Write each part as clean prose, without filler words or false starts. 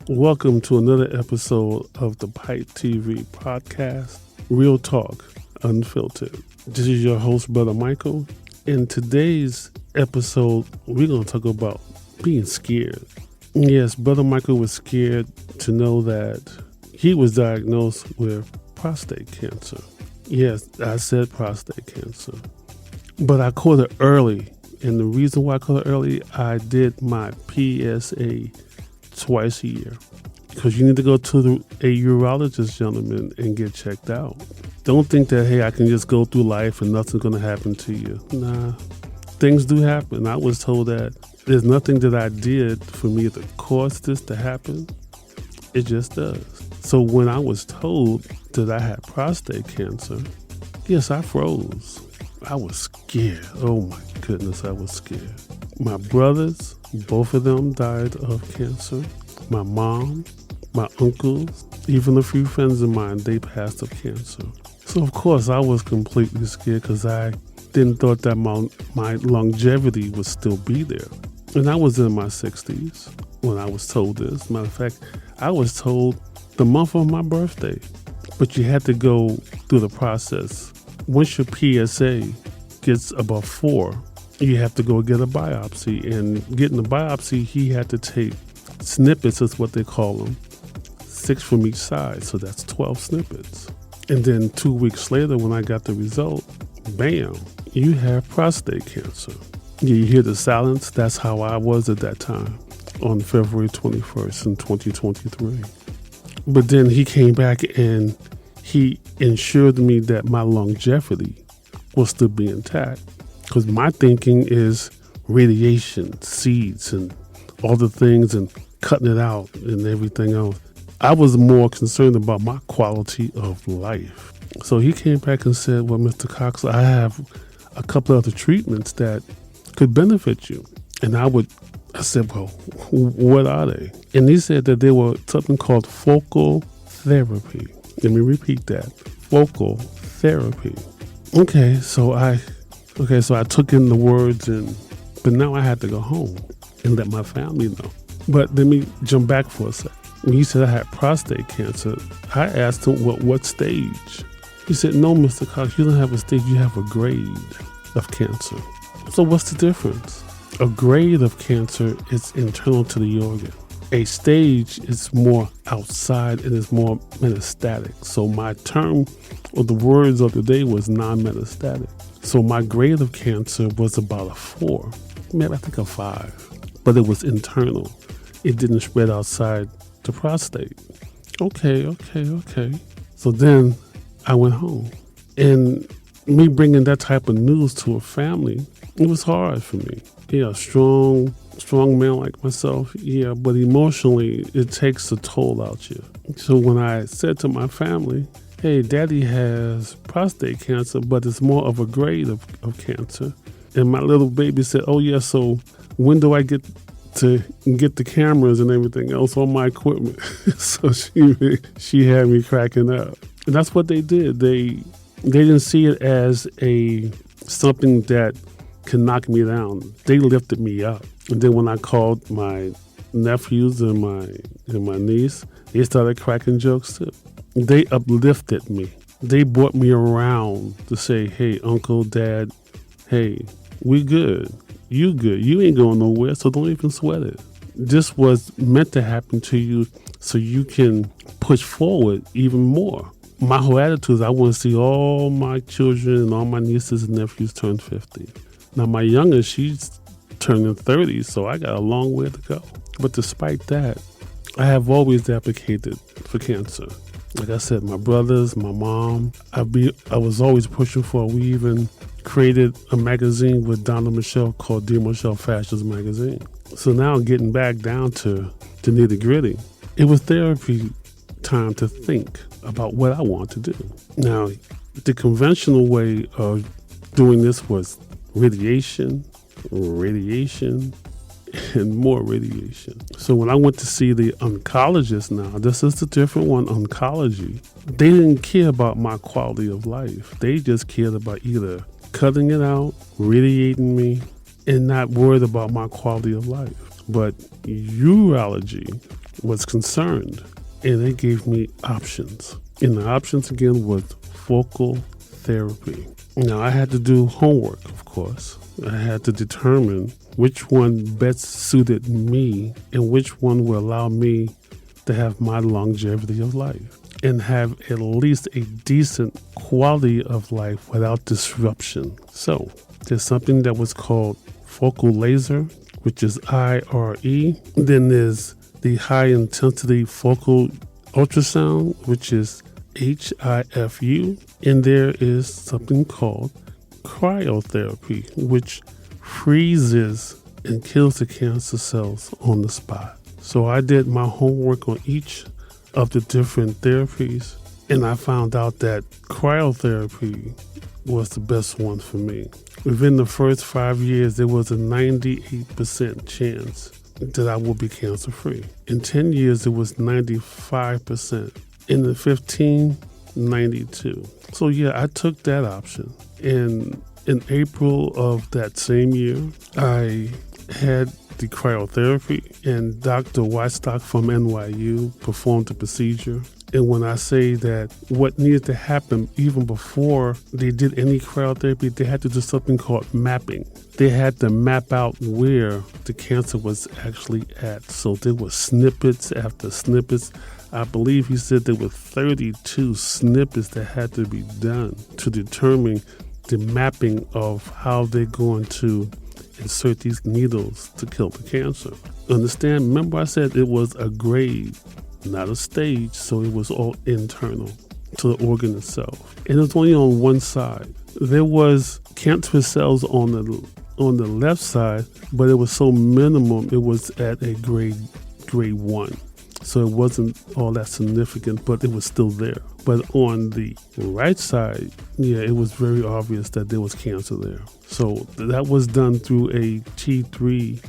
Welcome to another episode of the Pipe TV podcast, Real Talk, Unfiltered. This is your host, Brother Michael. In today's episode, we're going to talk about being scared. Yes, Brother Michael was scared to know that he was diagnosed with prostate cancer. Yes, I said prostate cancer. But I caught it early. And the reason why I caught it early, I did my PSA twice a year. Because you need to go to a urologist, gentlemen, and get checked out. Don't think that, hey, I can just go through life and nothing's going to happen to you. Nah, things do happen. I was told that there's nothing that I did for me to cause this to happen. It just does. So when I was told that I had prostate cancer, yes, I froze. I was scared. Oh my goodness, I was scared. My brothers, both of them died of cancer. My mom, my uncles, even a few friends of mine, they passed of cancer. So of course I was completely scared because I didn't thought that my longevity would still be there. And I was in my 60s when I was told this. Matter of fact, I was told the month of my birthday. But you had to go through the process. Once your PSA gets above 4, you have to go get a biopsy. And getting the biopsy, he had to take snippets, is what they call them, 6 from each side. So that's 12 snippets. And then 2 weeks later, when I got the result, bam, you have prostate cancer. You hear the silence? That's how I was at that time on February 21st in 2023. But then he came back and he ensured me that my longevity will still be intact. Because my thinking is radiation, seeds, and all the things and cutting it out and everything else. I was more concerned about my quality of life. So he came back and said, well, Mr. Cox, I have a couple of other treatments that could benefit you. And I said, well, what are they? And he said that they were something called focal therapy. Let me repeat that. Focal therapy. Okay, so I took in the words, but now I had to go home and let my family know. But let me jump back for a second. When he said I had prostate cancer, I asked him what stage. He said, no, Mr. Cox, you don't have a stage, you have a grade of cancer. So what's the difference? A grade of cancer is internal to the organ. A stage is more outside and is more metastatic. So my term or the words of the day was non-metastatic. So my grade of cancer was about a 4, maybe I think a 5, but it was internal. It didn't spread outside the prostate. Okay. So then I went home, and me bringing that type of news to a family, it was hard for me. Yeah, strong man like myself, yeah, but emotionally, it takes a toll out you. So when I said to my family, hey, Daddy has prostate cancer, but it's more of a grade of cancer. And my little baby said, oh, yeah, so when do I get to get the cameras and everything else on my equipment? So she had me cracking up. And that's what they did. They didn't see it as something that can knock me down. They lifted me up. And then when I called my nephews and my niece, they started cracking jokes too. They uplifted me. They brought me around to say, hey, Uncle, Dad, hey, we good. You good. You ain't going nowhere, so don't even sweat it. This was meant to happen to you so you can push forward even more. My whole attitude is I want to see all my children and all my nieces and nephews turn 50. Now, my youngest, she's turning 30, so I got a long way to go. But despite that, I have always advocated for cancer. Like I said, my brothers, my mom, I was always pushing for. We even created a magazine with Donna Michelle called Dear Michelle Fashions Magazine. So now getting back down to the nitty gritty, it was therapy time to think about what I want to do. Now, the conventional way of doing this was radiation, and more radiation. So when I went to see the oncologist now, this is the different one, oncology, they didn't care about my quality of life. They just cared about either cutting it out, radiating me, and not worried about my quality of life. But urology, was concerned, and they gave me options. And the options again was focal therapy. Now I had to do homework, of course. I had to determine which one best suited me and which one will allow me to have my longevity of life and have at least a decent quality of life without disruption. So there's something that was called focal laser, which is IRE. Then there's the high intensity focal ultrasound, which is HIFU. And there is something called cryotherapy, which freezes and kills the cancer cells on the spot. So I did my homework on each of the different therapies, and I found out that cryotherapy was the best one for me. Within the first 5 years, there was a 98% chance that I would be cancer-free. In 10 years, it was 95%. In the 15, 92. So yeah, I took that option. And in April of that same year, I had the cryotherapy, and Dr. Weisstock from NYU performed the procedure. And when I say that what needed to happen even before they did any cryotherapy, they had to do something called mapping. They had to map out where the cancer was actually at. So there were snippets after snippets. I believe he said there were 32 snippets that had to be done to determine the mapping of how they're going to insert these needles to kill the cancer. Understand? Remember I said it was a grade, not a stage, so it was all internal to the organ itself. And it was only on one side. There was cancerous cells on the left side, but it was so minimal, it was at a grade 1. So it wasn't all that significant, but it was still there. But on the right side, yeah, it was very obvious that there was cancer there. So that was done through a T3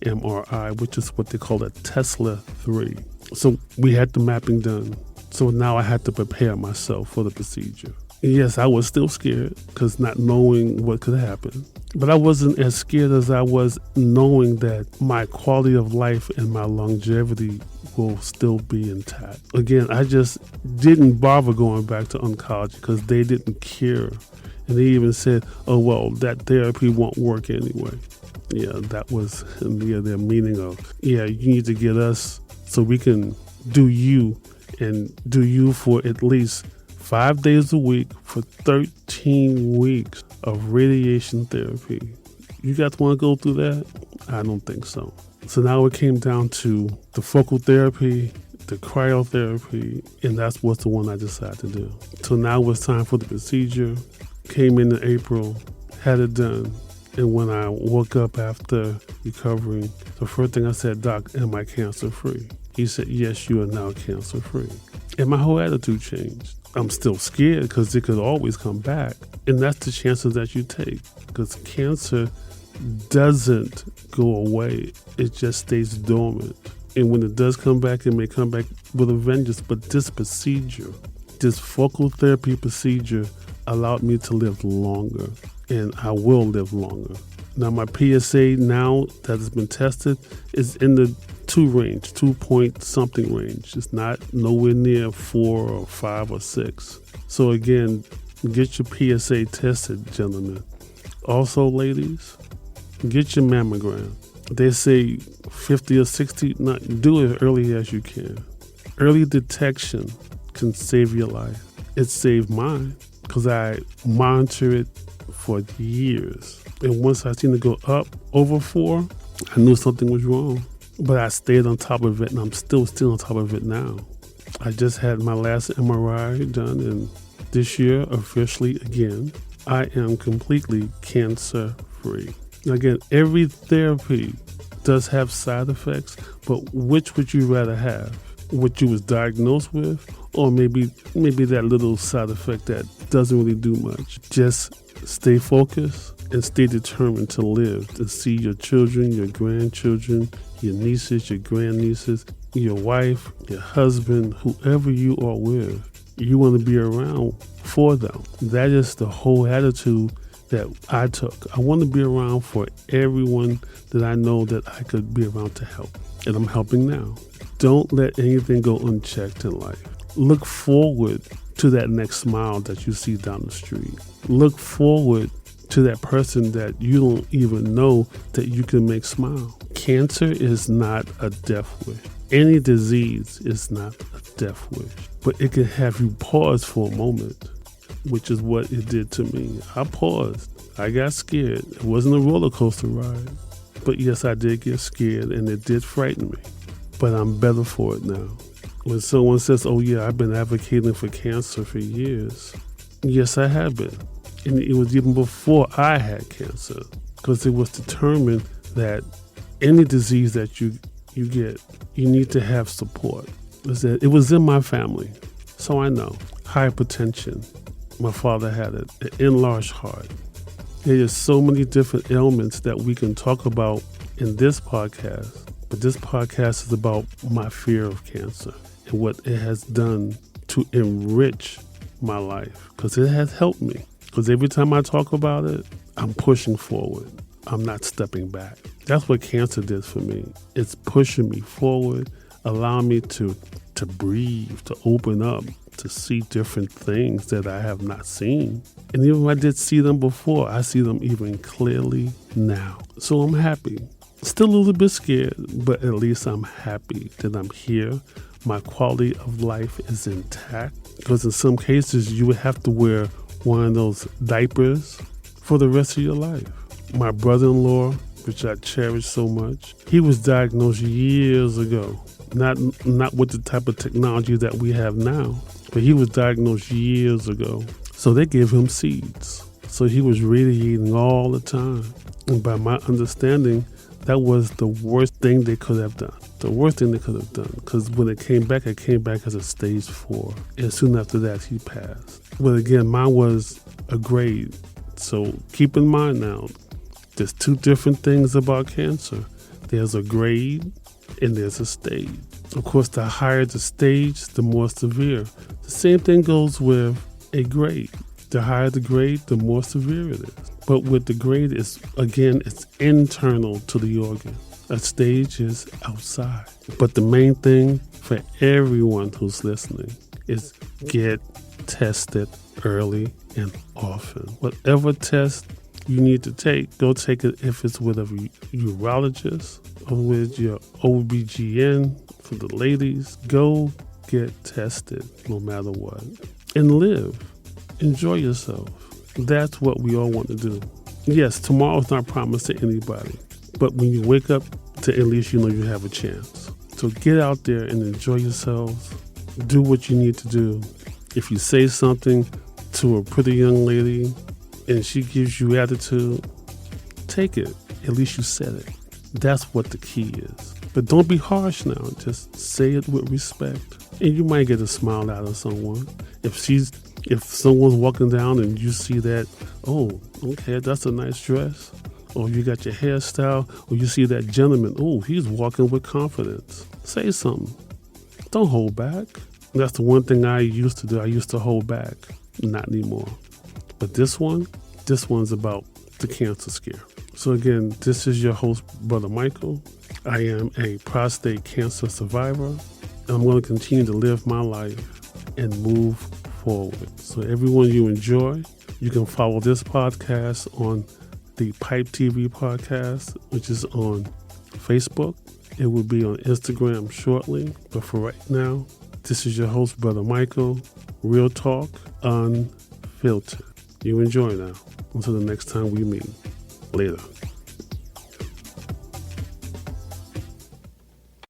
MRI, which is what they call a Tesla 3. So we had the mapping done. So now I had to prepare myself for the procedure. And yes, I was still scared because not knowing what could happen. But I wasn't as scared as I was knowing that my quality of life and my longevity will still be intact. Again, I just didn't bother going back to oncology because they didn't care. And they even said, oh, well, that therapy won't work anyway. Yeah, that was their meaning of, yeah, you need to get us so we can do you and do you for at least 5 days a week for 13 weeks of radiation therapy. You guys want to go through that? I don't think so. So now it came down to the focal therapy, the cryotherapy, and that's what's the one I decided to do. So now it's time for the procedure. Came in April, had it done. And when I woke up after recovering, the first thing I said, Doc, am I cancer-free? He said, yes, you are now cancer-free. And my whole attitude changed. I'm still scared because it could always come back. And that's the chances that you take, because cancer doesn't go away. It just stays dormant. And when it does come back, it may come back with a vengeance. But this procedure, this focal therapy procedure, allowed me to live longer. And I will live longer. Now my PSA now that has been tested is in the 2 point something range. It's not nowhere near 4 or 5 or 6. So again, get your PSA tested, gentlemen. Also, ladies, get your mammogram. They say 50 or 60, do it early as you can. Early detection can save your life. It saved mine because I monitor it for years. And once I seen it go up over 4, I knew something was wrong. But I stayed on top of it, and I'm still on top of it now. I just had my last MRI done, and this year, officially again, I am completely cancer-free. Again, every therapy does have side effects, but which would you rather have? What you was diagnosed with, or maybe that little side effect that doesn't really do much? Just stay focused and stay determined to live, to see your children, your grandchildren, your nieces, your grandnieces, your wife, your husband, whoever you are with. You want to be around for them. That is the whole attitude that I took. I want to be around for everyone that I know that I could be around to help. And I'm helping now. Don't let anything go unchecked in life. Look forward to that next smile that you see down the street. Look forward to that person that you don't even know that you can make smile. Cancer is not a death wish. Any disease is not a death wish, but it can have you pause for a moment, which is what it did to me. I paused. I got scared. It wasn't a roller coaster ride, but yes, I did get scared and it did frighten me, but I'm better for it now. When someone says, oh yeah, I've been advocating for cancer for years. Yes, I have been. And it was even before I had cancer, because it was determined that any disease that you get, you need to have support. It was in my family, so I know. Hypertension, my father had it, an enlarged heart. There are so many different ailments that we can talk about in this podcast, but this podcast is about my fear of cancer and what it has done to enrich my life, because it has helped me. Because every time I talk about it, I'm pushing forward. I'm not stepping back. That's what cancer did for me. It's pushing me forward, allowing me to breathe, to open up, to see different things that I have not seen. And even if I did see them before, I see them even clearly now. So I'm happy. Still a little bit scared, but at least I'm happy that I'm here. My quality of life is intact. Because in some cases, you would have to wear one of those diapers for the rest of your life. My brother-in-law, which I cherish so much, he was diagnosed years ago. Not with the type of technology that we have now, but he was diagnosed years ago. So they gave him seeds. So he was radiating all the time. And by my understanding, that was the worst thing they could have done. The worst thing they could have done. Because when it came back as a stage 4. And soon after that, he passed. But again, mine was a grade. So keep in mind now, there's 2 different things about cancer. There's a grade and there's a stage. Of course, the higher the stage, the more severe. The same thing goes with a grade. The higher the grade, the more severe it is. But with the grade, it's internal to the organ. A stage is outside. But the main thing for everyone who's listening is get tested early and often. Whatever test you need to take, go take it if it's with a urologist or with your OBGYN for the ladies. Go get tested no matter what. And live. Enjoy yourself. That's what we all want to do. Yes, tomorrow's not promised to anybody, but when you wake up, at least you know you have a chance. So get out there and enjoy yourselves. Do what you need to do. If you say something to a pretty young lady and she gives you attitude, take it. At least you said it. That's what the key is. But don't be harsh now. Just say it with respect. And you might get a smile out of someone. If someone's walking down and you see that, oh, okay, that's a nice dress. Or you got your hairstyle, or you see that gentleman, oh, he's walking with confidence. Say something. Don't hold back. That's the one thing I used to do. I used to hold back. Not anymore. But this one's about the cancer scare. So again, this is your host, Brother Michael. I am a prostate cancer survivor. And I'm going to continue to live my life and move forward. So everyone you enjoy, you can follow this podcast on the Pipe TV podcast, which is on Facebook. It will be on Instagram shortly. But for right now, this is your host, Brother Michael. Real talk, unfiltered. You enjoy now. Until the next time we meet. Later.